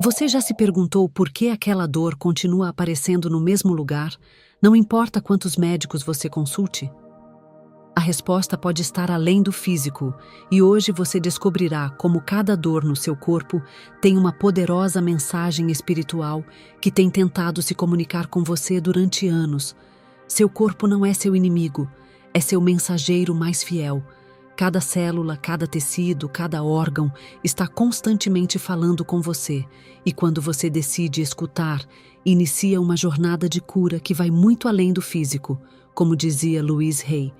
Você já se perguntou por que aquela dor continua aparecendo no mesmo lugar, não importa quantos médicos você consulte? A resposta pode estar além do físico, e hoje você descobrirá como cada dor no seu corpo tem uma poderosa mensagem espiritual que tem tentado se comunicar com você durante anos. Seu corpo não é seu inimigo, é seu mensageiro mais fiel. Cada célula, cada tecido, cada órgão está constantemente falando com você, e quando você decide escutar, inicia uma jornada de cura que vai muito além do físico, como dizia Louise Hay.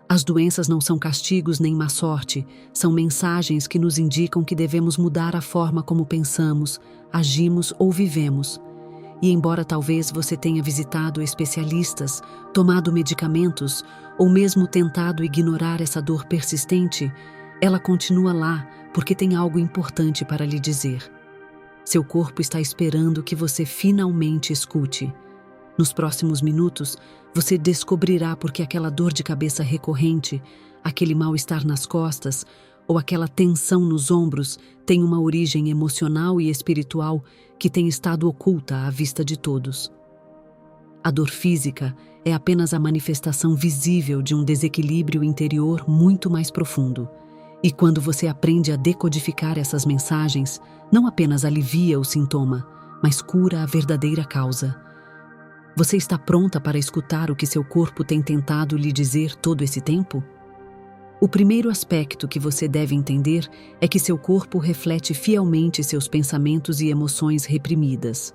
As doenças não são castigos nem má sorte, são mensagens que nos indicam que devemos mudar a forma como pensamos, agimos ou vivemos. E embora talvez você tenha visitado especialistas, tomado medicamentos ou mesmo tentado ignorar essa dor persistente, ela continua lá porque tem algo importante para lhe dizer. Seu corpo está esperando que você finalmente escute. Nos próximos minutos, você descobrirá por que aquela dor de cabeça recorrente, aquele mal-estar nas costas ou aquela tensão nos ombros tem uma origem emocional e espiritual que tem estado oculta à vista de todos. A dor física é apenas a manifestação visível de um desequilíbrio interior muito mais profundo. E quando você aprende a decodificar essas mensagens, não apenas alivia o sintoma, mas cura a verdadeira causa. Você está pronta para escutar o que seu corpo tem tentado lhe dizer todo esse tempo? O primeiro aspecto que você deve entender é que seu corpo reflete fielmente seus pensamentos e emoções reprimidas.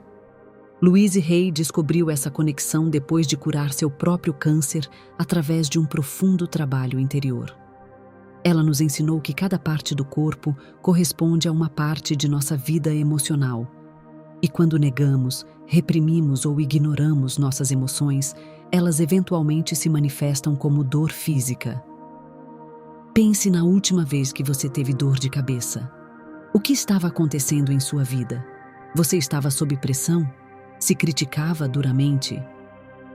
Louise Hay descobriu essa conexão depois de curar seu próprio câncer através de um profundo trabalho interior. Ela nos ensinou que cada parte do corpo corresponde a uma parte de nossa vida emocional. E quando negamos, reprimimos ou ignoramos nossas emoções, elas eventualmente se manifestam como dor física. Pense na última vez que você teve dor de cabeça. O que estava acontecendo em sua vida? Você estava sob pressão? Se criticava duramente?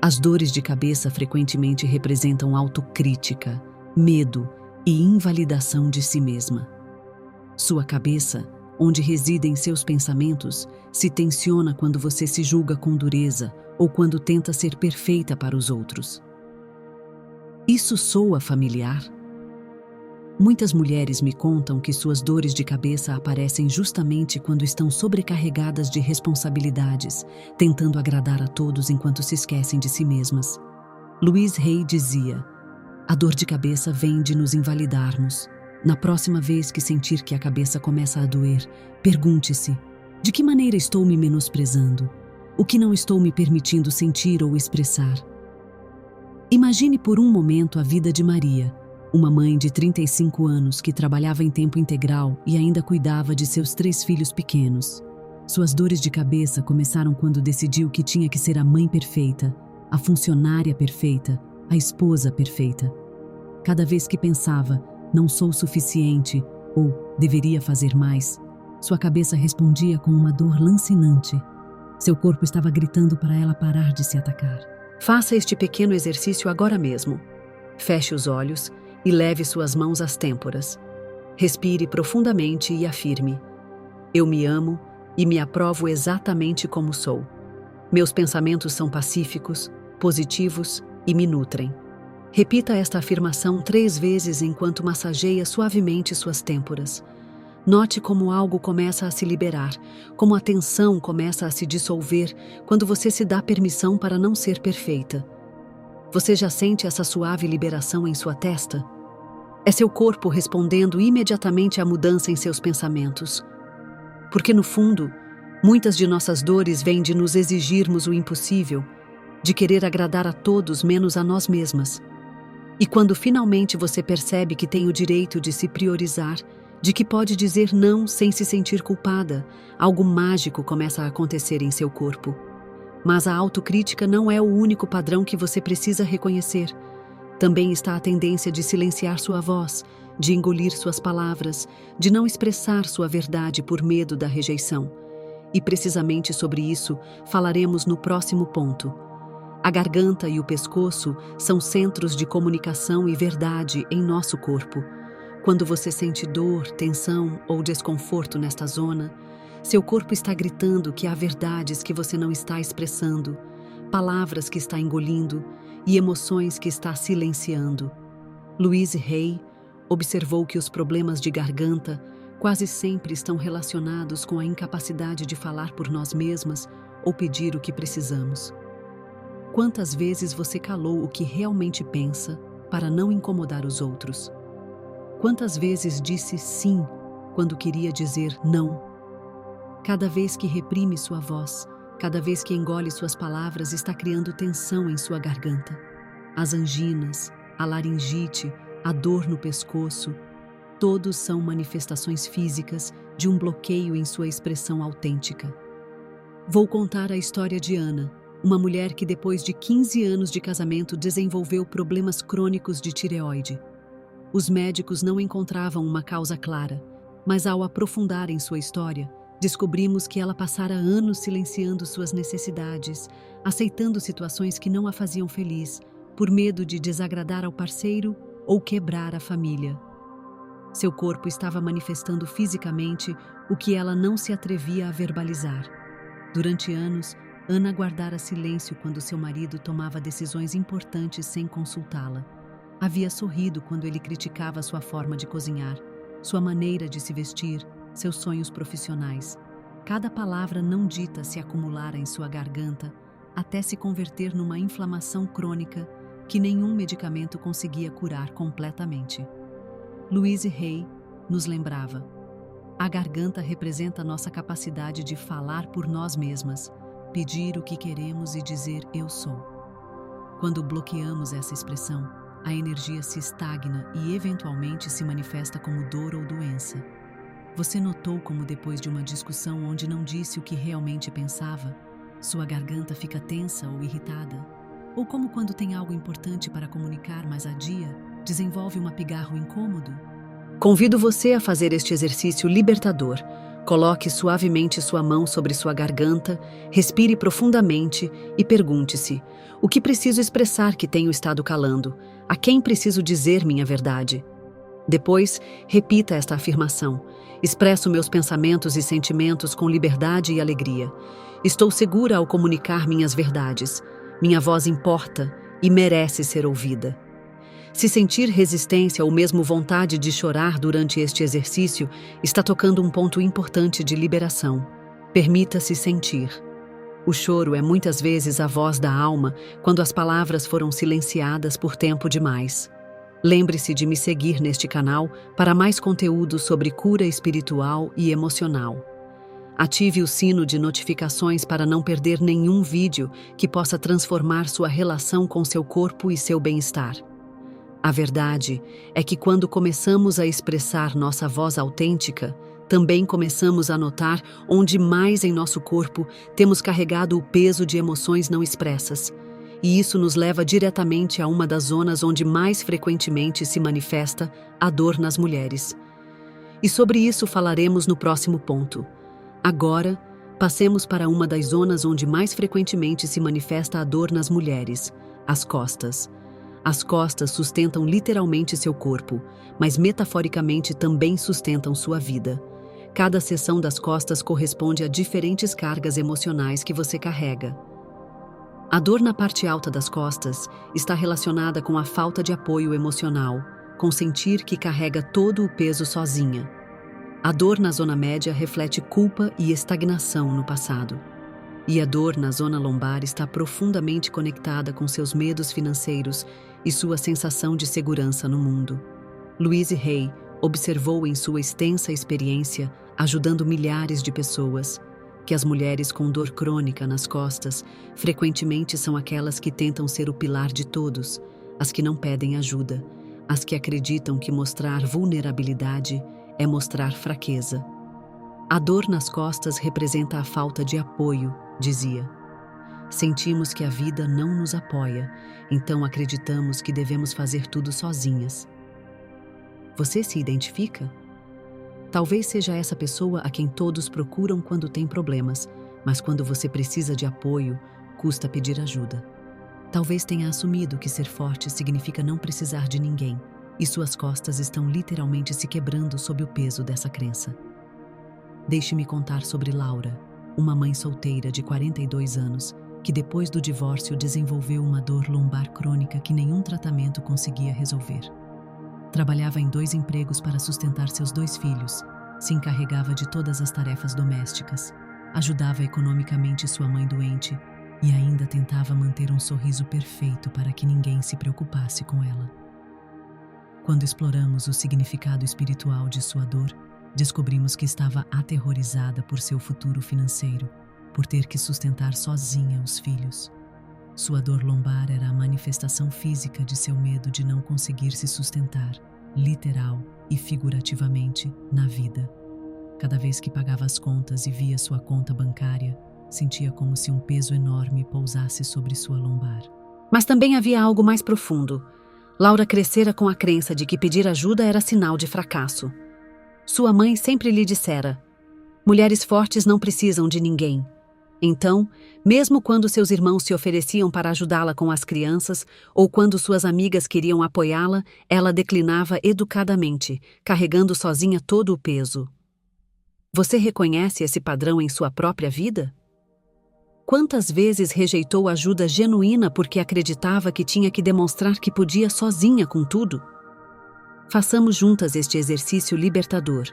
As dores de cabeça frequentemente representam autocrítica, medo e invalidação de si mesma. Sua cabeça, onde residem seus pensamentos, se tensiona quando você se julga com dureza ou quando tenta ser perfeita para os outros. Isso soa familiar? Muitas mulheres me contam que suas dores de cabeça aparecem justamente quando estão sobrecarregadas de responsabilidades, tentando agradar a todos enquanto se esquecem de si mesmas. Louise Hay dizia: "A dor de cabeça vem de nos invalidarmos. Na próxima vez que sentir que a cabeça começa a doer, pergunte-se: de que maneira estou me menosprezando? O que não estou me permitindo sentir ou expressar?" Imagine por um momento a vida de Maria, uma mãe de 35 anos que trabalhava em tempo integral e ainda cuidava de seus 3 filhos pequenos. Suas dores de cabeça começaram quando decidiu que tinha que ser a mãe perfeita, a funcionária perfeita, a esposa perfeita. Cada vez que pensava, "não sou suficiente" ou "deveria fazer mais", sua cabeça respondia com uma dor lancinante. Seu corpo estava gritando para ela parar de se atacar. Faça este pequeno exercício agora mesmo. Feche os olhos e leve suas mãos às têmporas. Respire profundamente e afirme: "Eu me amo e me aprovo exatamente como sou. Meus pensamentos são pacíficos, positivos e me nutrem." Repita esta afirmação 3 vezes enquanto massageia suavemente suas têmporas. Note como algo começa a se liberar, como a tensão começa a se dissolver quando você se dá permissão para não ser perfeita. Você já sente essa suave liberação em sua testa? É seu corpo respondendo imediatamente à mudança em seus pensamentos. Porque, no fundo, muitas de nossas dores vêm de nos exigirmos o impossível, de querer agradar a todos menos a nós mesmas. E quando finalmente você percebe que tem o direito de se priorizar, de que pode dizer não sem se sentir culpada, algo mágico começa a acontecer em seu corpo. Mas a autocrítica não é o único padrão que você precisa reconhecer. Também está a tendência de silenciar sua voz, de engolir suas palavras, de não expressar sua verdade por medo da rejeição. E precisamente sobre isso falaremos no próximo ponto. A garganta e o pescoço são centros de comunicação e verdade em nosso corpo. Quando você sente dor, tensão ou desconforto nesta zona, Seu corpo está gritando que há verdades que você não está expressando, palavras que está engolindo e emoções que está silenciando. Louise Hay observou que os problemas de garganta quase sempre estão relacionados com a incapacidade de falar por nós mesmas ou pedir o que precisamos. Quantas vezes você calou o que realmente pensa para não incomodar os outros? Quantas vezes disse sim quando queria dizer não? Cada vez que reprime sua voz, cada vez que engole suas palavras, está criando tensão em sua garganta. As anginas, a laringite, a dor no pescoço, todos são manifestações físicas de um bloqueio em sua expressão autêntica. Vou contar a história de Ana, uma mulher que depois de 15 anos de casamento desenvolveu problemas crônicos de tireoide. Os médicos não encontravam uma causa clara, mas ao aprofundar em sua história, descobrimos que ela passara anos silenciando suas necessidades, aceitando situações que não a faziam feliz, por medo de desagradar ao parceiro ou quebrar a família. Seu corpo estava manifestando fisicamente o que ela não se atrevia a verbalizar. Durante anos, Ana guardara silêncio quando seu marido tomava decisões importantes sem consultá-la. Havia sorrido quando ele criticava sua forma de cozinhar, sua maneira de se vestir, seus sonhos profissionais. Cada palavra não dita se acumulara em sua garganta, até se converter numa inflamação crônica que nenhum medicamento conseguia curar completamente. Louise Hay nos lembrava: a garganta representa nossa capacidade de falar por nós mesmas, pedir o que queremos e dizer eu sou. Quando bloqueamos essa expressão, a energia se estagna e eventualmente se manifesta como dor ou doença. Você notou como depois de uma discussão onde não disse o que realmente pensava, sua garganta fica tensa ou irritada? Ou como quando tem algo importante para comunicar, mas adia, desenvolve um pigarro incômodo? Convido você a fazer este exercício libertador. Coloque suavemente sua mão sobre sua garganta, respire profundamente e pergunte-se: o que preciso expressar que tenho estado calando? A quem preciso dizer minha verdade? Depois, repita esta afirmação: expresso meus pensamentos e sentimentos com liberdade e alegria. Estou segura ao comunicar minhas verdades. Minha voz importa e merece ser ouvida. Se sentir resistência ou mesmo vontade de chorar durante este exercício, está tocando um ponto importante de liberação. Permita-se sentir. O choro é muitas vezes a voz da alma quando as palavras foram silenciadas por tempo demais. Lembre-se de me seguir neste canal para mais conteúdo sobre cura espiritual e emocional. Ative o sino de notificações para não perder nenhum vídeo que possa transformar sua relação com seu corpo e seu bem-estar. A verdade é que quando começamos a expressar nossa voz autêntica, também começamos a notar onde mais em nosso corpo temos carregado o peso de emoções não expressas. E isso nos leva diretamente a uma das zonas onde mais frequentemente se manifesta a dor nas mulheres. E sobre isso falaremos no próximo ponto. Agora, passemos para uma das zonas onde mais frequentemente se manifesta a dor nas mulheres: as costas. As costas sustentam literalmente seu corpo, mas metaforicamente também sustentam sua vida. Cada seção das costas corresponde a diferentes cargas emocionais que você carrega. A dor na parte alta das costas está relacionada com a falta de apoio emocional, com sentir que carrega todo o peso sozinha. A dor na zona média reflete culpa e estagnação no passado. E a dor na zona lombar está profundamente conectada com seus medos financeiros e sua sensação de segurança no mundo. Louise Hay observou em sua extensa experiência, ajudando milhares de pessoas, que as mulheres com dor crônica nas costas frequentemente são aquelas que tentam ser o pilar de todos, as que não pedem ajuda, as que acreditam que mostrar vulnerabilidade é mostrar fraqueza. A dor nas costas representa a falta de apoio, dizia. Sentimos que a vida não nos apoia, então acreditamos que devemos fazer tudo sozinhas. Você se identifica? Talvez seja essa pessoa a quem todos procuram quando tem problemas, mas quando você precisa de apoio, custa pedir ajuda. Talvez tenha assumido que ser forte significa não precisar de ninguém, e suas costas estão literalmente se quebrando sob o peso dessa crença. Deixe-me contar sobre Laura, uma mãe solteira de 42 anos, que depois do divórcio desenvolveu uma dor lombar crônica que nenhum tratamento conseguia resolver. Trabalhava em 2 empregos para sustentar seus 2 filhos, se encarregava de todas as tarefas domésticas, ajudava economicamente sua mãe doente e ainda tentava manter um sorriso perfeito para que ninguém se preocupasse com ela. Quando exploramos o significado espiritual de sua dor, descobrimos que estava aterrorizada por seu futuro financeiro, por ter que sustentar sozinha os filhos. Sua dor lombar era a manifestação física de seu medo de não conseguir se sustentar, literal e figurativamente, na vida. Cada vez que pagava as contas e via sua conta bancária, sentia como se um peso enorme pousasse sobre sua lombar. Mas também havia algo mais profundo. Laura crescera com a crença de que pedir ajuda era sinal de fracasso. Sua mãe sempre lhe dissera: mulheres fortes não precisam de ninguém. Então, mesmo quando seus irmãos se ofereciam para ajudá-la com as crianças ou quando suas amigas queriam apoiá-la, ela declinava educadamente, carregando sozinha todo o peso. Você reconhece esse padrão em sua própria vida? Quantas vezes rejeitou ajuda genuína porque acreditava que tinha que demonstrar que podia sozinha com tudo? Façamos juntas este exercício libertador.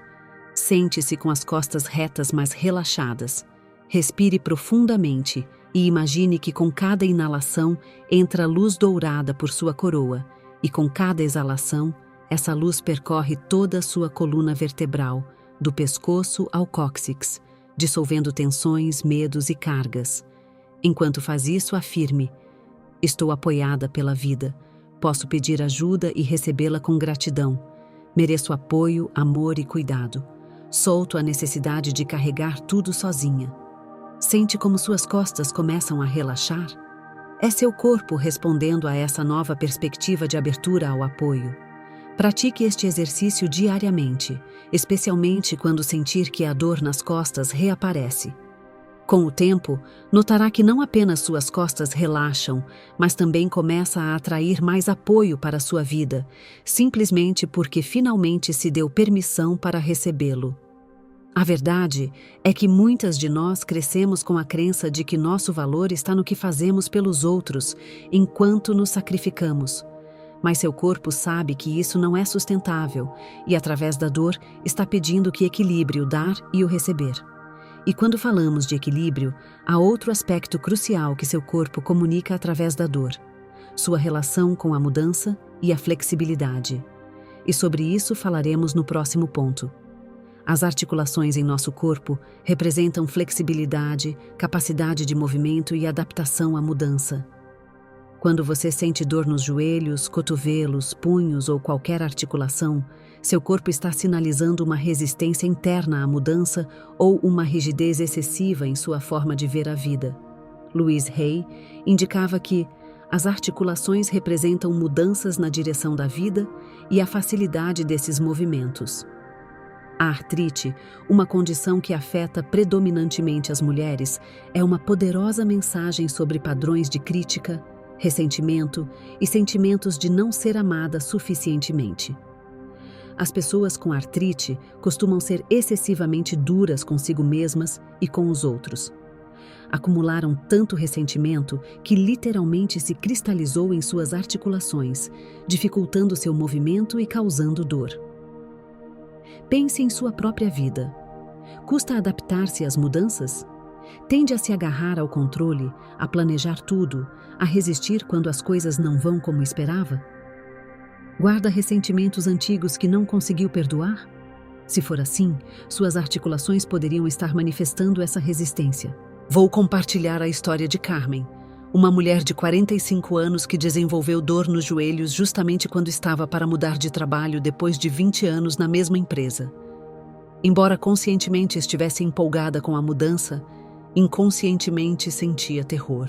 Sente-se com as costas retas, mas relaxadas. Respire profundamente e imagine que com cada inalação entra luz dourada por sua coroa e com cada exalação, essa luz percorre toda a sua coluna vertebral, do pescoço ao cóccix, dissolvendo tensões, medos e cargas. Enquanto faz isso, afirme: estou apoiada pela vida, posso pedir ajuda e recebê-la com gratidão. Mereço apoio, amor e cuidado. Solto a necessidade de carregar tudo sozinha. Sente como suas costas começam a relaxar? É seu corpo respondendo a essa nova perspectiva de abertura ao apoio. Pratique este exercício diariamente, especialmente quando sentir que a dor nas costas reaparece. Com o tempo, notará que não apenas suas costas relaxam, mas também começa a atrair mais apoio para sua vida, simplesmente porque finalmente se deu permissão para recebê-lo. A verdade é que muitas de nós crescemos com a crença de que nosso valor está no que fazemos pelos outros, enquanto nos sacrificamos. Mas seu corpo sabe que isso não é sustentável e, através da dor, está pedindo que equilibre o dar e o receber. E quando falamos de equilíbrio, há outro aspecto crucial que seu corpo comunica através da dor: sua relação com a mudança e a flexibilidade. E sobre isso falaremos no próximo ponto. As articulações em nosso corpo representam flexibilidade, capacidade de movimento e adaptação à mudança. Quando você sente dor nos joelhos, cotovelos, punhos ou qualquer articulação, seu corpo está sinalizando uma resistência interna à mudança ou uma rigidez excessiva em sua forma de ver a vida. Louise Hay indicava que as articulações representam mudanças na direção da vida e a facilidade desses movimentos. A artrite, uma condição que afeta predominantemente as mulheres, é uma poderosa mensagem sobre padrões de crítica, ressentimento e sentimentos de não ser amada suficientemente. As pessoas com artrite costumam ser excessivamente duras consigo mesmas e com os outros. Acumularam tanto ressentimento que literalmente se cristalizou em suas articulações, dificultando seu movimento e causando dor. Pense em sua própria vida. Custa adaptar-se às mudanças? Tende a se agarrar ao controle, a planejar tudo, a resistir quando as coisas não vão como esperava? Guarda ressentimentos antigos que não conseguiu perdoar? Se for assim, suas articulações poderiam estar manifestando essa resistência. Vou compartilhar a história de Carmen, uma mulher de 45 anos que desenvolveu dor nos joelhos justamente quando estava para mudar de trabalho depois de 20 anos na mesma empresa. Embora conscientemente estivesse empolgada com a mudança, inconscientemente sentia terror.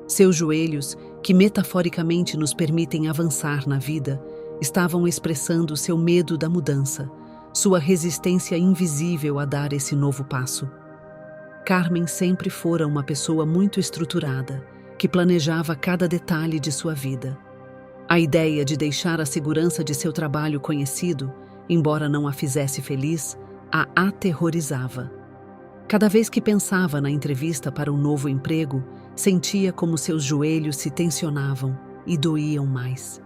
Seus joelhos, que metaforicamente nos permitem avançar na vida, estavam expressando seu medo da mudança, sua resistência invisível a dar esse novo passo. Carmen sempre fora uma pessoa muito estruturada, que planejava cada detalhe de sua vida. A ideia de deixar a segurança de seu trabalho conhecido, embora não a fizesse feliz, a aterrorizava. Cada vez que pensava na entrevista para um novo emprego, sentia como seus joelhos se tensionavam e doíam mais.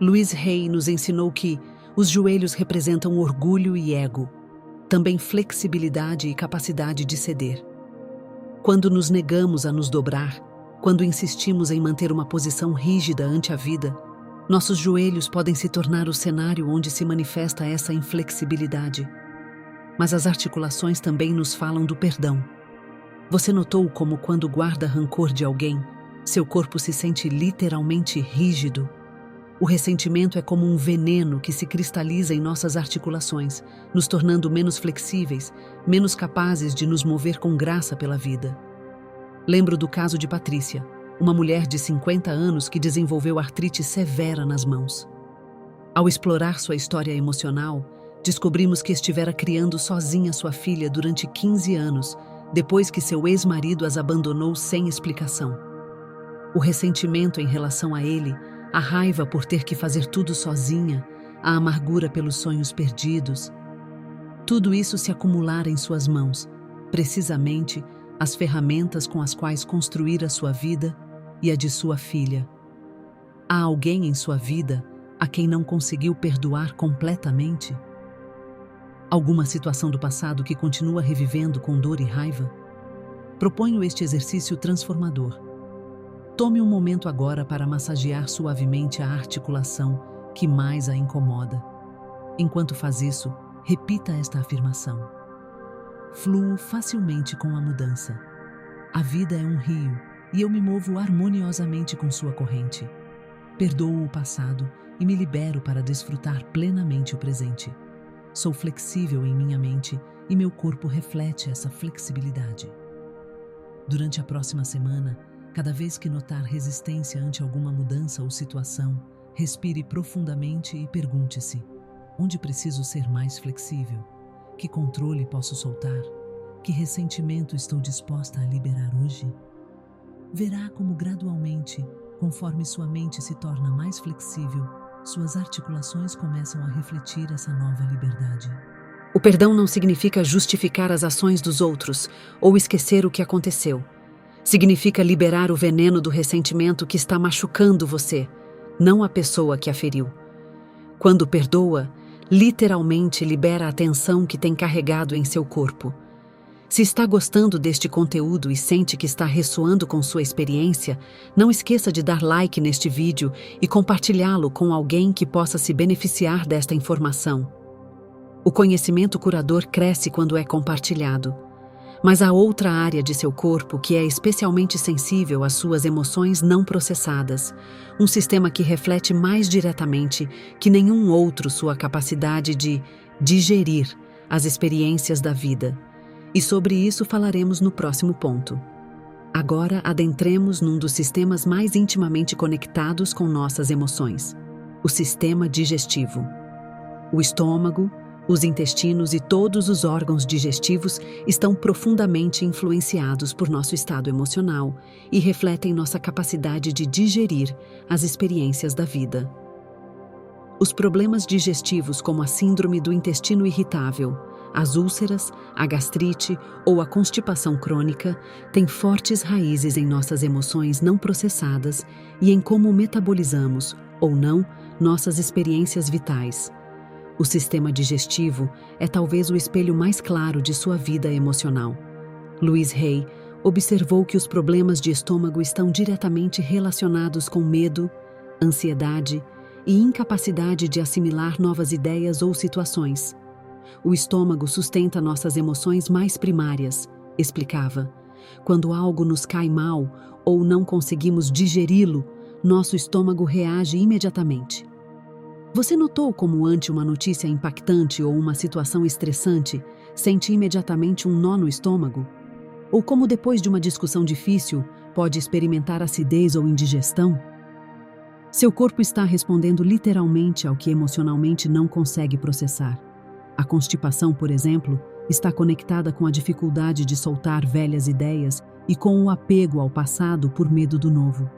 Louise Hay nos ensinou que os joelhos representam orgulho e ego, também flexibilidade e capacidade de ceder. Quando nos negamos a nos dobrar, quando insistimos em manter uma posição rígida ante a vida, nossos joelhos podem se tornar o cenário onde se manifesta essa inflexibilidade. Mas as articulações também nos falam do perdão. Você notou como, quando guarda rancor de alguém, seu corpo se sente literalmente rígido? O ressentimento é como um veneno que se cristaliza em nossas articulações, nos tornando menos flexíveis, menos capazes de nos mover com graça pela vida. Lembro do caso de Patrícia, uma mulher de 50 anos que desenvolveu artrite severa nas mãos. Ao explorar sua história emocional, descobrimos que estivera criando sozinha sua filha durante 15 anos, depois que seu ex-marido as abandonou sem explicação. O ressentimento em relação a ele, a raiva por ter que fazer tudo sozinha, a amargura pelos sonhos perdidos, tudo isso se acumulara em suas mãos, precisamente as ferramentas com as quais construir a sua vida e a de sua filha. Há alguém em sua vida a quem não conseguiu perdoar completamente? Alguma situação do passado que continua revivendo com dor e raiva? Proponho este exercício transformador. Tome um momento agora para massagear suavemente a articulação que mais a incomoda. Enquanto faz isso, repita esta afirmação: fluo facilmente com a mudança. A vida é um rio e eu me movo harmoniosamente com sua corrente. Perdoo o passado e me libero para desfrutar plenamente o presente. Sou flexível em minha mente e meu corpo reflete essa flexibilidade. Durante a próxima semana, cada vez que notar resistência ante alguma mudança ou situação, respire profundamente e pergunte-se: onde preciso ser mais flexível? Que controle posso soltar? Que ressentimento estou disposta a liberar hoje? Verá como gradualmente, conforme sua mente se torna mais flexível, suas articulações começam a refletir essa nova liberdade. O perdão não significa justificar as ações dos outros ou esquecer o que aconteceu. Significa liberar o veneno do ressentimento que está machucando você, não a pessoa que a feriu. Quando perdoa, literalmente libera a tensão que tem carregado em seu corpo. Se está gostando deste conteúdo e sente que está ressoando com sua experiência, não esqueça de dar like neste vídeo e compartilhá-lo com alguém que possa se beneficiar desta informação. O conhecimento curador cresce quando é compartilhado. Mas há outra área de seu corpo que é especialmente sensível às suas emoções não processadas, um sistema que reflete mais diretamente que nenhum outro sua capacidade de digerir as experiências da vida. E sobre isso falaremos no próximo ponto. Agora adentremos num dos sistemas mais intimamente conectados com nossas emoções: o sistema digestivo. O estômago, os intestinos e todos os órgãos digestivos estão profundamente influenciados por nosso estado emocional e refletem nossa capacidade de digerir as experiências da vida. Os problemas digestivos, como a síndrome do intestino irritável, as úlceras, a gastrite ou a constipação crônica, têm fortes raízes em nossas emoções não processadas e em como metabolizamos, ou não, nossas experiências vitais. O sistema digestivo é talvez o espelho mais claro de sua vida emocional. Louise Hay observou que os problemas de estômago estão diretamente relacionados com medo, ansiedade e incapacidade de assimilar novas ideias ou situações. O estômago sustenta nossas emoções mais primárias, explicava. Quando algo nos cai mal ou não conseguimos digeri-lo, nosso estômago reage imediatamente. Você notou como, ante uma notícia impactante ou uma situação estressante, sente imediatamente um nó no estômago? Ou como, depois de uma discussão difícil, pode experimentar acidez ou indigestão? Seu corpo está respondendo literalmente ao que emocionalmente não consegue processar. A constipação, por exemplo, está conectada com a dificuldade de soltar velhas ideias e com o apego ao passado por medo do novo.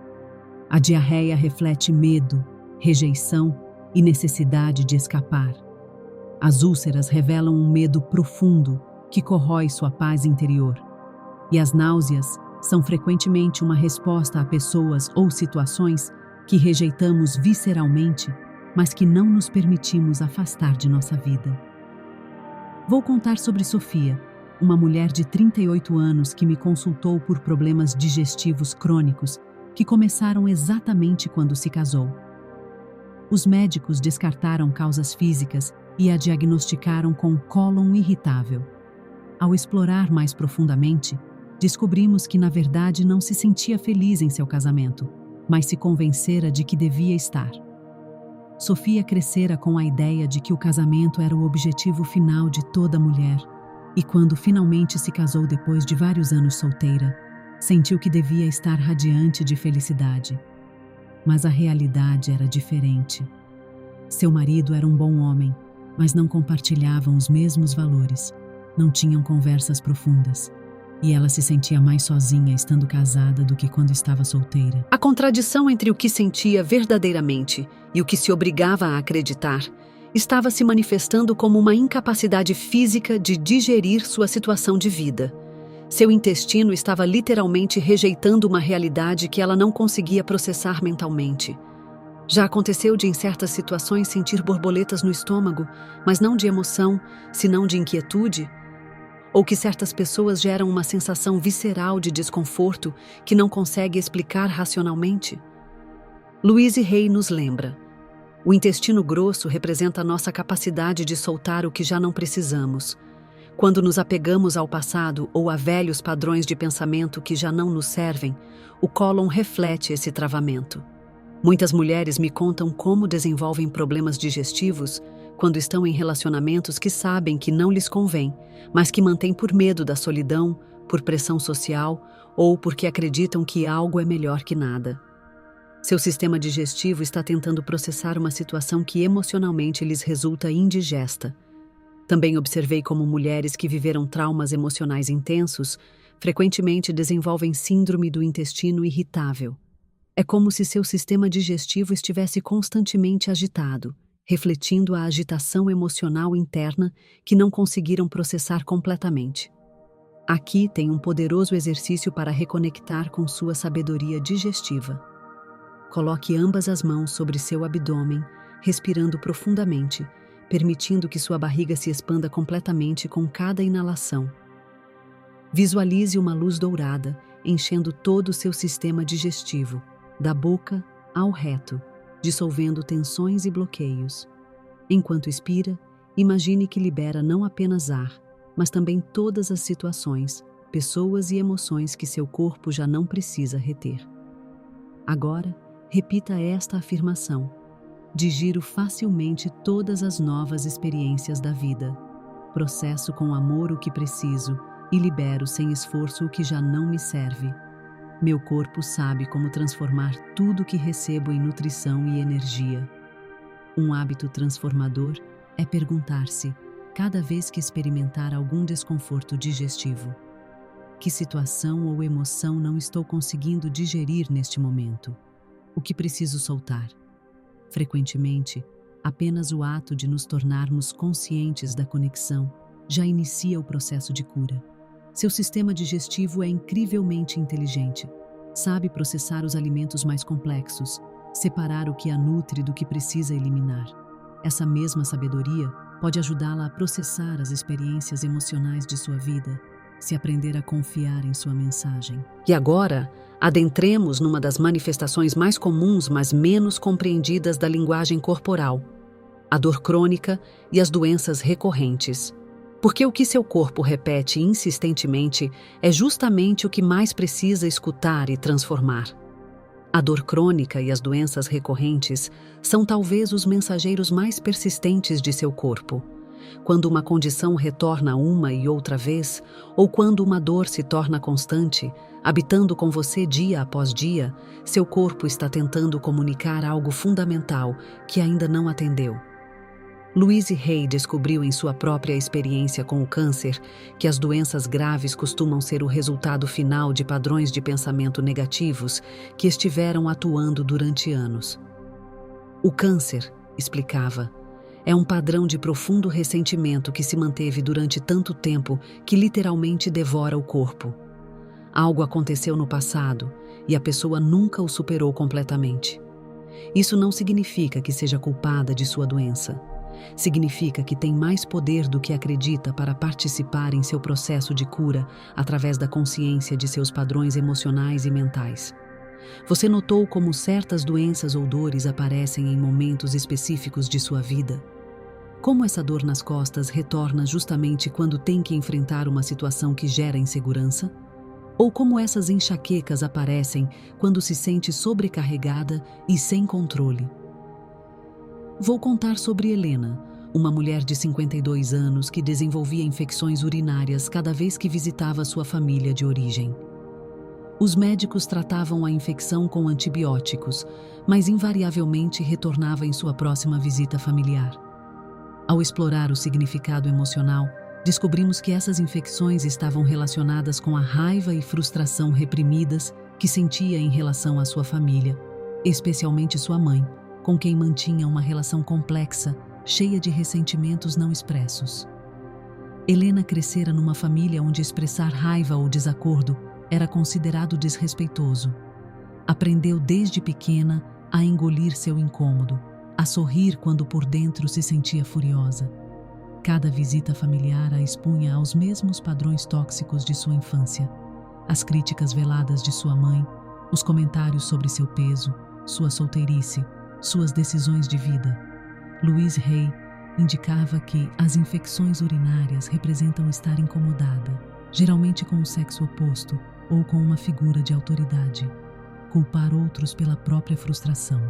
A diarreia reflete medo, rejeição e necessidade de escapar. As úlceras revelam um medo profundo que corrói sua paz interior. E as náuseas são frequentemente uma resposta a pessoas ou situações que rejeitamos visceralmente, mas que não nos permitimos afastar de nossa vida. Vou contar sobre Sofia, uma mulher de 38 anos que me consultou por problemas digestivos crônicos que começaram exatamente quando se casou. Os médicos descartaram causas físicas e a diagnosticaram com cólon irritável. Ao explorar mais profundamente, descobrimos que na verdade não se sentia feliz em seu casamento, mas se convencera de que devia estar. Sofia crescera com a ideia de que o casamento era o objetivo final de toda mulher, e quando finalmente se casou depois de vários anos solteira, sentiu que devia estar radiante de felicidade. Mas a realidade era diferente. Seu marido era um bom homem, mas não compartilhavam os mesmos valores, não tinham conversas profundas, e ela se sentia mais sozinha estando casada do que quando estava solteira. A contradição entre o que sentia verdadeiramente e o que se obrigava a acreditar estava se manifestando como uma incapacidade física de digerir sua situação de vida. Seu intestino estava literalmente rejeitando uma realidade que ela não conseguia processar mentalmente. Já aconteceu de, em certas situações, sentir borboletas no estômago, mas não de emoção, senão de inquietude? Ou que certas pessoas geram uma sensação visceral de desconforto que não consegue explicar racionalmente? Louise Hay nos lembra: o intestino grosso representa a nossa capacidade de soltar o que já não precisamos. Quando nos apegamos ao passado ou a velhos padrões de pensamento que já não nos servem, o cólon reflete esse travamento. Muitas mulheres me contam como desenvolvem problemas digestivos quando estão em relacionamentos que sabem que não lhes convém, mas que mantêm por medo da solidão, por pressão social ou porque acreditam que algo é melhor que nada. Seu sistema digestivo está tentando processar uma situação que emocionalmente lhes resulta indigesta. Também observei como mulheres que viveram traumas emocionais intensos frequentemente desenvolvem síndrome do intestino irritável. É como se seu sistema digestivo estivesse constantemente agitado, refletindo a agitação emocional interna que não conseguiram processar completamente. Aqui tem um poderoso exercício para reconectar com sua sabedoria digestiva. Coloque ambas as mãos sobre seu abdômen, respirando profundamente, permitindo que sua barriga se expanda completamente com cada inalação. Visualize uma luz dourada, enchendo todo o seu sistema digestivo, da boca ao reto, dissolvendo tensões e bloqueios. Enquanto expira, imagine que libera não apenas ar, mas também todas as situações, pessoas e emoções que seu corpo já não precisa reter. Agora, repita esta afirmação: digiro facilmente todas as novas experiências da vida. Processo com amor o que preciso e libero sem esforço o que já não me serve. Meu corpo sabe como transformar tudo que recebo em nutrição e energia. Um hábito transformador é perguntar-se, cada vez que experimentar algum desconforto digestivo: que situação ou emoção não estou conseguindo digerir neste momento? O que preciso soltar? Frequentemente, apenas o ato de nos tornarmos conscientes da conexão já inicia o processo de cura. Seu sistema digestivo é incrivelmente inteligente. Sabe processar os alimentos mais complexos, separar o que a nutre do que precisa eliminar. Essa mesma sabedoria pode ajudá-la a processar as experiências emocionais de sua vida, se aprender a confiar em sua mensagem. E agora, adentremos numa das manifestações mais comuns, mas menos compreendidas da linguagem corporal: a dor crônica e as doenças recorrentes. Porque o que seu corpo repete insistentemente é justamente o que mais precisa escutar e transformar. A dor crônica e as doenças recorrentes são talvez os mensageiros mais persistentes de seu corpo. Quando uma condição retorna uma e outra vez, ou quando uma dor se torna constante, habitando com você dia após dia, seu corpo está tentando comunicar algo fundamental que ainda não atendeu. Louise Hay descobriu em sua própria experiência com o câncer que as doenças graves costumam ser o resultado final de padrões de pensamento negativos que estiveram atuando durante anos. O câncer, explicava, É um padrão de profundo ressentimento que se manteve durante tanto tempo que literalmente devora o corpo. Algo aconteceu no passado e a pessoa nunca o superou completamente. Isso não significa que seja culpada de sua doença. Significa que tem mais poder do que acredita para participar em seu processo de cura através da consciência de seus padrões emocionais e mentais. Você notou como certas doenças ou dores aparecem em momentos específicos de sua vida? Como essa dor nas costas retorna justamente quando tem que enfrentar uma situação que gera insegurança? Ou como essas enxaquecas aparecem quando se sente sobrecarregada e sem controle? Vou contar sobre Helena, uma mulher de 52 anos que desenvolvia infecções urinárias cada vez que visitava sua família de origem. Os médicos tratavam a infecção com antibióticos, mas invariavelmente retornava em sua próxima visita familiar. Ao explorar o significado emocional, descobrimos que essas infecções estavam relacionadas com a raiva e frustração reprimidas que sentia em relação à sua família, especialmente sua mãe, com quem mantinha uma relação complexa, cheia de ressentimentos não expressos. Helena crescera numa família onde expressar raiva ou desacordo era considerado desrespeitoso. Aprendeu desde pequena a engolir seu incômodo, a sorrir quando por dentro se sentia furiosa. Cada visita familiar a expunha aos mesmos padrões tóxicos de sua infância. As críticas veladas de sua mãe, os comentários sobre seu peso, sua solteirice, suas decisões de vida. Louise Hay indicava que as infecções urinárias representam estar incomodada, geralmente com o sexo oposto ou com uma figura de autoridade, culpar outros pela própria frustração.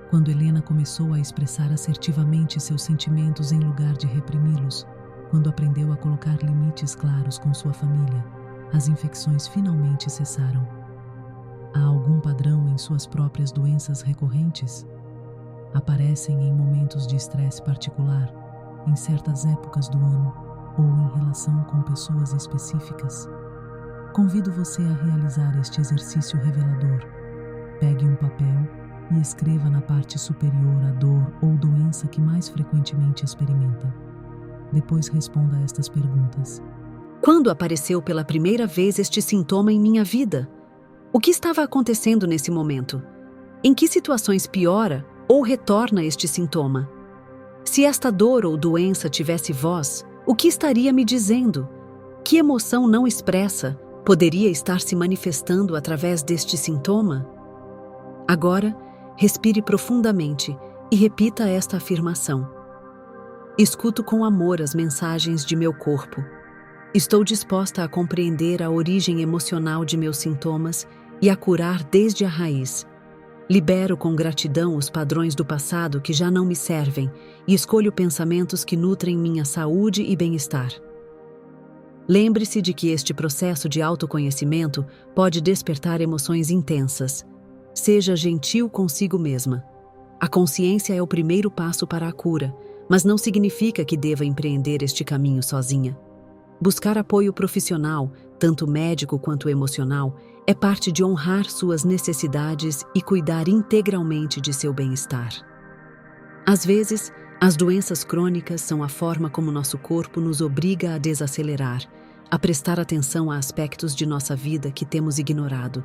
Quando Helena começou a expressar assertivamente seus sentimentos em lugar de reprimi-los, quando aprendeu a colocar limites claros com sua família, as infecções finalmente cessaram. Há algum padrão em suas próprias doenças recorrentes? Aparecem em momentos de estresse particular, em certas épocas do ano ou em relação com pessoas específicas? Convido você a realizar este exercício revelador. Pegue um papel e escreva na parte superior a dor ou doença que mais frequentemente experimenta. Depois responda a estas perguntas. Quando apareceu pela primeira vez este sintoma em minha vida? O que estava acontecendo nesse momento? Em que situações piora ou retorna este sintoma? Se esta dor ou doença tivesse voz, o que estaria me dizendo? Que emoção não expressa poderia estar se manifestando através deste sintoma? Agora, respire profundamente e repita esta afirmação. Escuto com amor as mensagens de meu corpo. Estou disposta a compreender a origem emocional de meus sintomas e a curar desde a raiz. Libero com gratidão os padrões do passado que já não me servem e escolho pensamentos que nutrem minha saúde e bem-estar. Lembre-se de que este processo de autoconhecimento pode despertar emoções intensas. Seja gentil consigo mesma. A consciência é o primeiro passo para a cura, mas não significa que deva empreender este caminho sozinha. Buscar apoio profissional, tanto médico quanto emocional, é parte de honrar suas necessidades e cuidar integralmente de seu bem-estar. Às vezes, as doenças crônicas são a forma como nosso corpo nos obriga a desacelerar, a prestar atenção a aspectos de nossa vida que temos ignorado.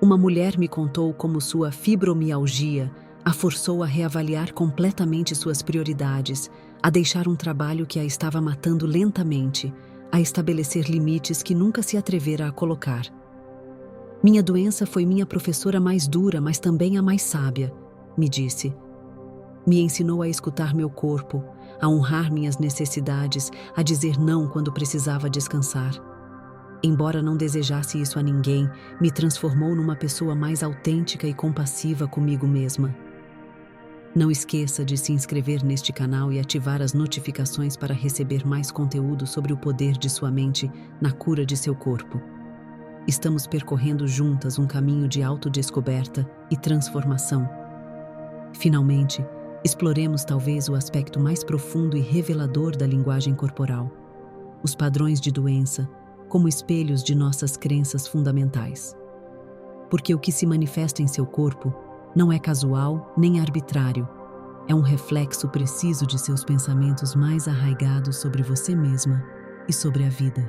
Uma mulher me contou como sua fibromialgia a forçou a reavaliar completamente suas prioridades, a deixar um trabalho que a estava matando lentamente, a estabelecer limites que nunca se atrevera a colocar. Minha doença foi minha professora mais dura, mas também a mais sábia, me disse. Me ensinou a escutar meu corpo, a honrar minhas necessidades, a dizer não quando precisava descansar. Embora não desejasse isso a ninguém, me transformou numa pessoa mais autêntica e compassiva comigo mesma. Não esqueça de se inscrever neste canal e ativar as notificações para receber mais conteúdo sobre o poder de sua mente na cura de seu corpo. Estamos percorrendo juntas um caminho de autodescoberta e transformação. Finalmente, exploremos talvez o aspecto mais profundo e revelador da linguagem corporal, os padrões de doença, como espelhos de nossas crenças fundamentais. Porque o que se manifesta em seu corpo não é casual nem arbitrário. é um reflexo preciso de seus pensamentos mais arraigados sobre você mesma e sobre a vida.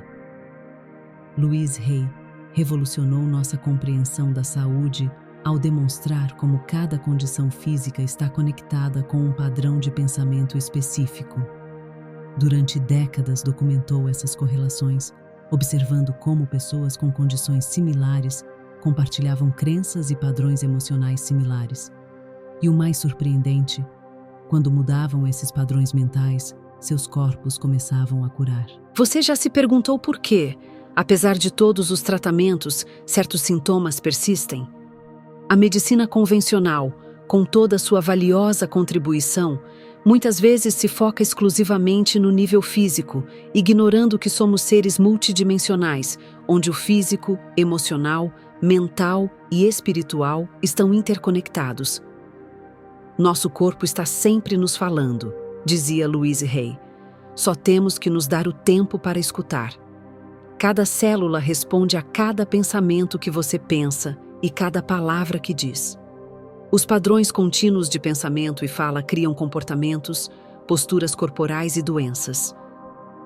Louise Hay revolucionou nossa compreensão da saúde ao demonstrar como cada condição física está conectada com um padrão de pensamento específico. Durante décadas documentou essas correlações, observando como pessoas com condições similares compartilhavam crenças e padrões emocionais similares. E o mais surpreendente, quando mudavam esses padrões mentais, seus corpos começavam a curar. Você já se perguntou por quê, apesar de todos os tratamentos, certos sintomas persistem? A medicina convencional, com toda sua valiosa contribuição, muitas vezes se foca exclusivamente no nível físico, ignorando que somos seres multidimensionais, onde o físico, emocional, mental e espiritual estão interconectados. Nosso corpo está sempre nos falando, dizia Louise Hay. Só temos que nos dar o tempo para escutar. Cada célula responde a cada pensamento que você pensa e cada palavra que diz. Os padrões contínuos de pensamento e fala criam comportamentos, posturas corporais e doenças.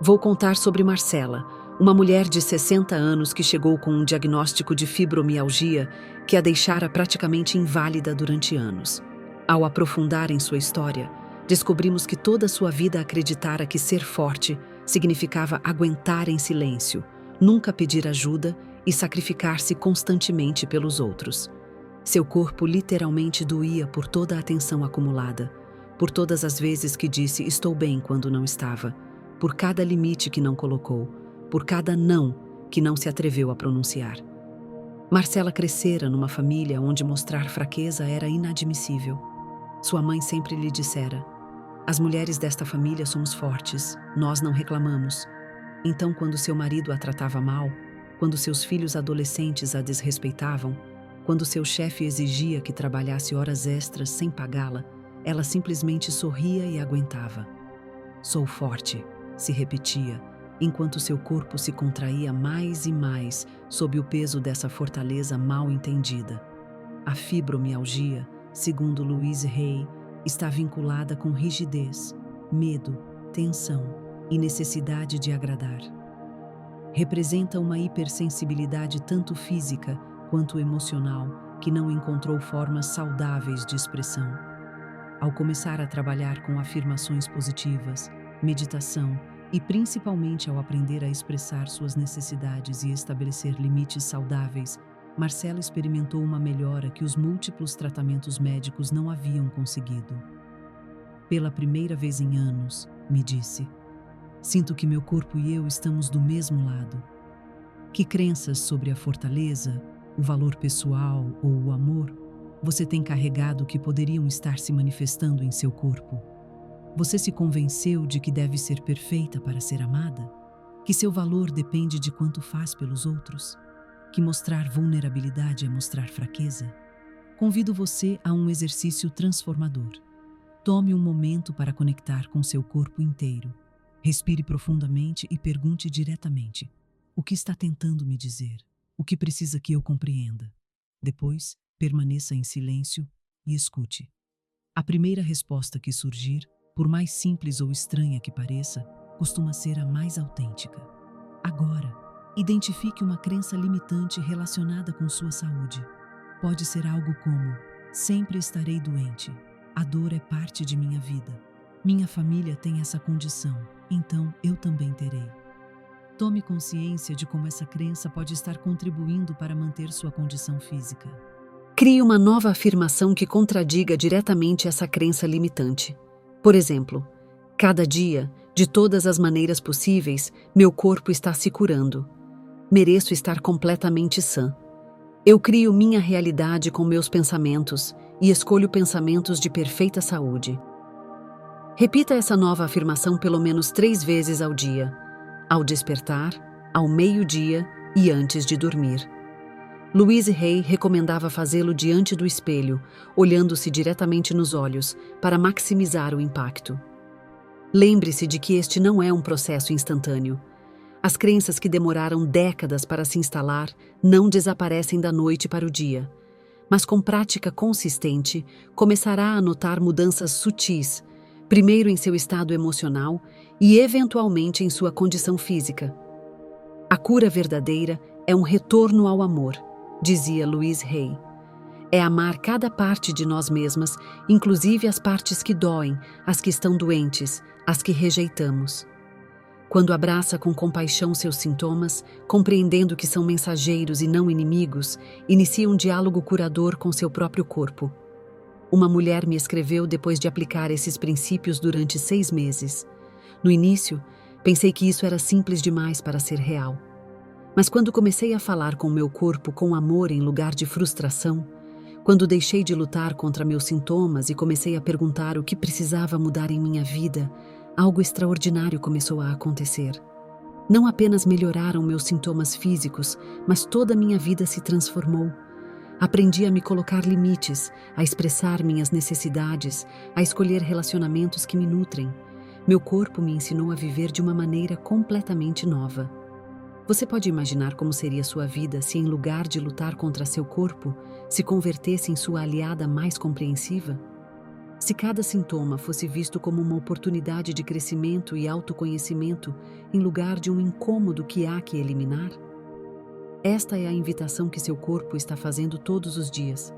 Vou contar sobre Marcela, uma mulher de 60 anos que chegou com um diagnóstico de fibromialgia que a deixara praticamente inválida durante anos. Ao aprofundar em sua história, descobrimos que toda sua vida acreditara que ser forte significava aguentar em silêncio, nunca pedir ajuda e sacrificar-se constantemente pelos outros. Seu corpo literalmente doía por toda a atenção acumulada, por todas as vezes que disse estou bem quando não estava, por cada limite que não colocou, por cada não que não se atreveu a pronunciar. Marcela crescera numa família onde mostrar fraqueza era inadmissível. Sua mãe sempre lhe dissera: as mulheres desta família somos fortes, nós não reclamamos. Então, quando seu marido a tratava mal, quando seus filhos adolescentes a desrespeitavam, quando seu chefe exigia que trabalhasse horas extras sem pagá-la, ela simplesmente sorria e aguentava. Sou forte, se repetia, enquanto seu corpo se contraía mais e mais sob o peso dessa fortaleza mal entendida. A fibromialgia, segundo Louise Hay, está vinculada com rigidez, medo, tensão e necessidade de agradar. Representa uma hipersensibilidade tanto física quanto emocional que não encontrou formas saudáveis de expressão. Ao começar a trabalhar com afirmações positivas, meditação e principalmente ao aprender a expressar suas necessidades e estabelecer limites saudáveis, Marcela experimentou uma melhora que os múltiplos tratamentos médicos não haviam conseguido. Pela primeira vez em anos, me disse, sinto que meu corpo e eu estamos do mesmo lado. Que crenças sobre a fortaleza, o valor pessoal ou o amor você tem carregado que poderiam estar se manifestando em seu corpo? Você se convenceu de que deve ser perfeita para ser amada? Que seu valor depende de quanto faz pelos outros? Que mostrar vulnerabilidade é mostrar fraqueza? Convido você a um exercício transformador. Tome um momento para conectar com seu corpo inteiro. Respire profundamente e pergunte diretamente: o que está tentando me dizer? O que precisa que eu compreenda? Depois, permaneça em silêncio e escute. A primeira resposta que surgir, por mais simples ou estranha que pareça, costuma ser a mais autêntica. Agora, identifique uma crença limitante relacionada com sua saúde. Pode ser algo como: sempre estarei doente, a dor é parte de minha vida, minha família tem essa condição, então eu também terei. Tome consciência de como essa crença pode estar contribuindo para manter sua condição física. Crie uma nova afirmação que contradiga diretamente essa crença limitante. Por exemplo, cada dia, de todas as maneiras possíveis, meu corpo está se curando. Mereço estar completamente sã. Eu crio minha realidade com meus pensamentos e escolho pensamentos de perfeita saúde. Repita essa nova afirmação pelo menos 3 vezes ao dia. Ao despertar, ao meio-dia e antes de dormir. Louise Hay recomendava fazê-lo diante do espelho, olhando-se diretamente nos olhos, para maximizar o impacto. Lembre-se de que este não é um processo instantâneo. As crenças que demoraram décadas para se instalar não desaparecem da noite para o dia, mas com prática consistente, começará a notar mudanças sutis, primeiro em seu estado emocional e eventualmente em sua condição física. A cura verdadeira é um retorno ao amor, dizia Louise Hay. É amar cada parte de nós mesmas, inclusive as partes que doem, as que estão doentes, as que rejeitamos. Quando abraça com compaixão seus sintomas, compreendendo que são mensageiros e não inimigos, inicia um diálogo curador com seu próprio corpo. Uma mulher me escreveu depois de aplicar esses princípios durante 6 meses. No início, pensei que isso era simples demais para ser real. Mas quando comecei a falar com meu corpo com amor em lugar de frustração, quando deixei de lutar contra meus sintomas e comecei a perguntar o que precisava mudar em minha vida, algo extraordinário começou a acontecer. Não apenas melhoraram meus sintomas físicos, mas toda a minha vida se transformou. Aprendi a me colocar limites, a expressar minhas necessidades, a escolher relacionamentos que me nutrem. Meu corpo me ensinou a viver de uma maneira completamente nova. Você pode imaginar como seria sua vida se, em lugar de lutar contra seu corpo, se convertesse em sua aliada mais compreensiva? Se cada sintoma fosse visto como uma oportunidade de crescimento e autoconhecimento, em lugar de um incômodo que há que eliminar? Esta é a invitação que seu corpo está fazendo todos os dias.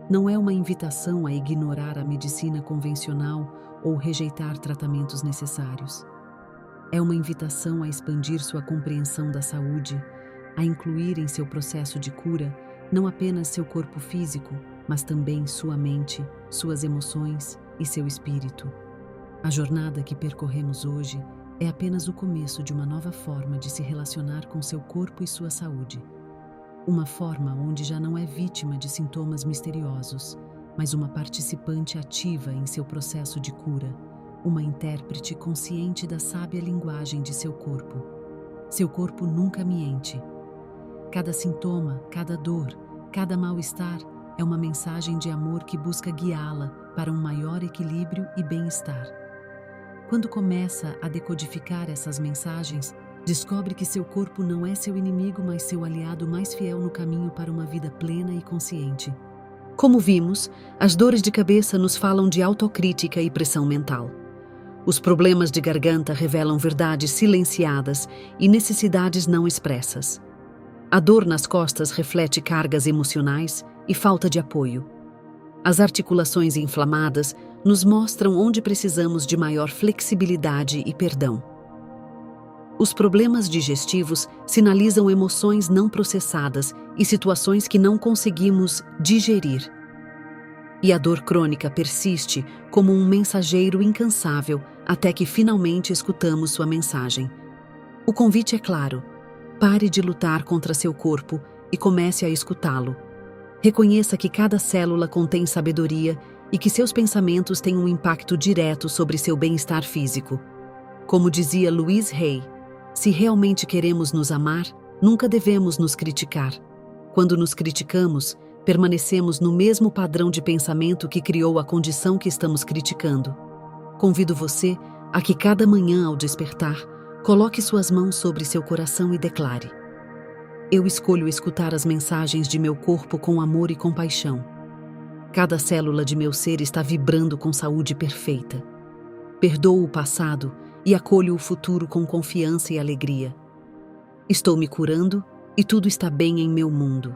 Não é uma invitação a ignorar a medicina convencional ou rejeitar tratamentos necessários. É uma invitação a expandir sua compreensão da saúde, a incluir em seu processo de cura não apenas seu corpo físico, mas também sua mente, suas emoções e seu espírito. A jornada que percorremos hoje é apenas o começo de uma nova forma de se relacionar com seu corpo e sua saúde. Uma forma onde já não é vítima de sintomas misteriosos, mas uma participante ativa em seu processo de cura, uma intérprete consciente da sábia linguagem de seu corpo. Seu corpo nunca miente. Cada sintoma, cada dor, cada mal-estar é uma mensagem de amor que busca guiá-la para um maior equilíbrio e bem-estar. Quando começa a decodificar essas mensagens, descobre que seu corpo não é seu inimigo, mas seu aliado mais fiel no caminho para uma vida plena e consciente. Como vimos, as dores de cabeça nos falam de autocrítica e pressão mental. Os problemas de garganta revelam verdades silenciadas e necessidades não expressas. A dor nas costas reflete cargas emocionais e falta de apoio. As articulações inflamadas nos mostram onde precisamos de maior flexibilidade e perdão. Os problemas digestivos sinalizam emoções não processadas e situações que não conseguimos digerir. E a dor crônica persiste como um mensageiro incansável até que finalmente escutamos sua mensagem. O convite é claro: pare de lutar contra seu corpo e comece a escutá-lo. Reconheça que cada célula contém sabedoria e que seus pensamentos têm um impacto direto sobre seu bem-estar físico. Como dizia Louise Hay, se realmente queremos nos amar, nunca devemos nos criticar. Quando nos criticamos, permanecemos no mesmo padrão de pensamento que criou a condição que estamos criticando. Convido você a que cada manhã, ao despertar, coloque suas mãos sobre seu coração e declare: eu escolho escutar as mensagens de meu corpo com amor e compaixão. Cada célula de meu ser está vibrando com saúde perfeita. Perdoo o passado e acolho o futuro com confiança e alegria. Estou me curando e tudo está bem em meu mundo.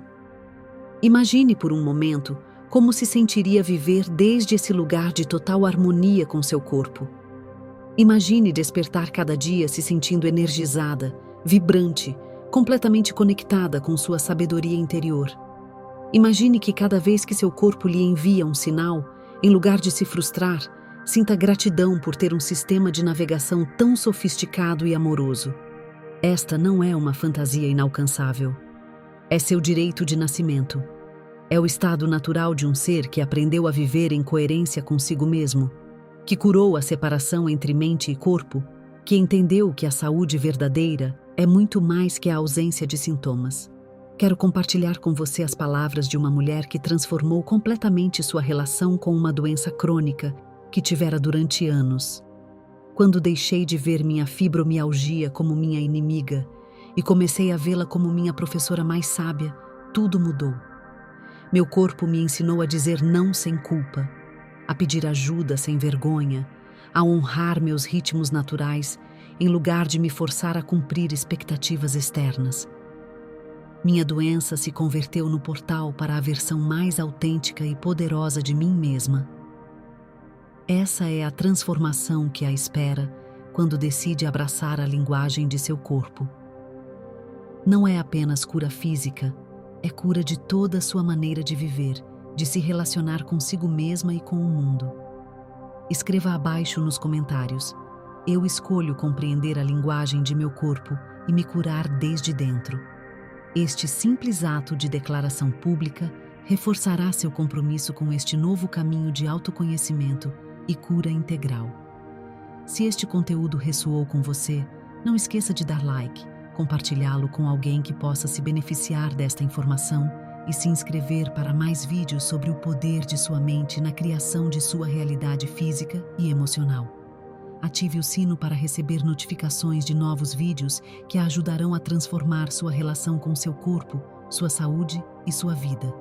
Imagine por um momento como se sentiria viver desde esse lugar de total harmonia com seu corpo. Imagine despertar cada dia se sentindo energizada, vibrante, completamente conectada com sua sabedoria interior. Imagine que cada vez que seu corpo lhe envia um sinal, em lugar de se frustrar, sinta gratidão por ter um sistema de navegação tão sofisticado e amoroso. Esta não é uma fantasia inalcançável. É seu direito de nascimento. É o estado natural de um ser que aprendeu a viver em coerência consigo mesmo, que curou a separação entre mente e corpo, que entendeu que a saúde verdadeira é muito mais que a ausência de sintomas. Quero compartilhar com você as palavras de uma mulher que transformou completamente sua relação com uma doença crônica que tivera durante anos. Quando deixei de ver minha fibromialgia como minha inimiga e comecei a vê-la como minha professora mais sábia, tudo mudou. Meu corpo me ensinou a dizer não sem culpa, a pedir ajuda sem vergonha, a honrar meus ritmos naturais, em lugar de me forçar a cumprir expectativas externas. Minha doença se converteu no portal para a versão mais autêntica e poderosa de mim mesma. Essa é a transformação que a espera quando decide abraçar a linguagem de seu corpo. Não é apenas cura física, é cura de toda a sua maneira de viver, de se relacionar consigo mesma e com o mundo. Escreva abaixo nos comentários: eu escolho compreender a linguagem de meu corpo e me curar desde dentro. Este simples ato de declaração pública reforçará seu compromisso com este novo caminho de autoconhecimento e cura integral. Se este conteúdo ressoou com você, não esqueça de dar like, compartilhá-lo com alguém que possa se beneficiar desta informação e se inscrever para mais vídeos sobre o poder de sua mente na criação de sua realidade física e emocional. Ative o sino para receber notificações de novos vídeos que a ajudarão a transformar sua relação com seu corpo, sua saúde e sua vida.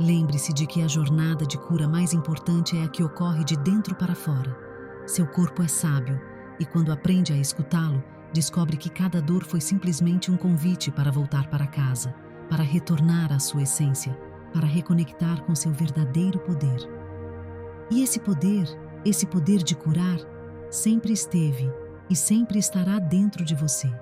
Lembre-se de que a jornada de cura mais importante é a que ocorre de dentro para fora. Seu corpo é sábio e, quando aprende a escutá-lo, descobre que cada dor foi simplesmente um convite para voltar para casa, para retornar à sua essência, para reconectar com seu verdadeiro poder. E esse poder de curar, sempre esteve e sempre estará dentro de você.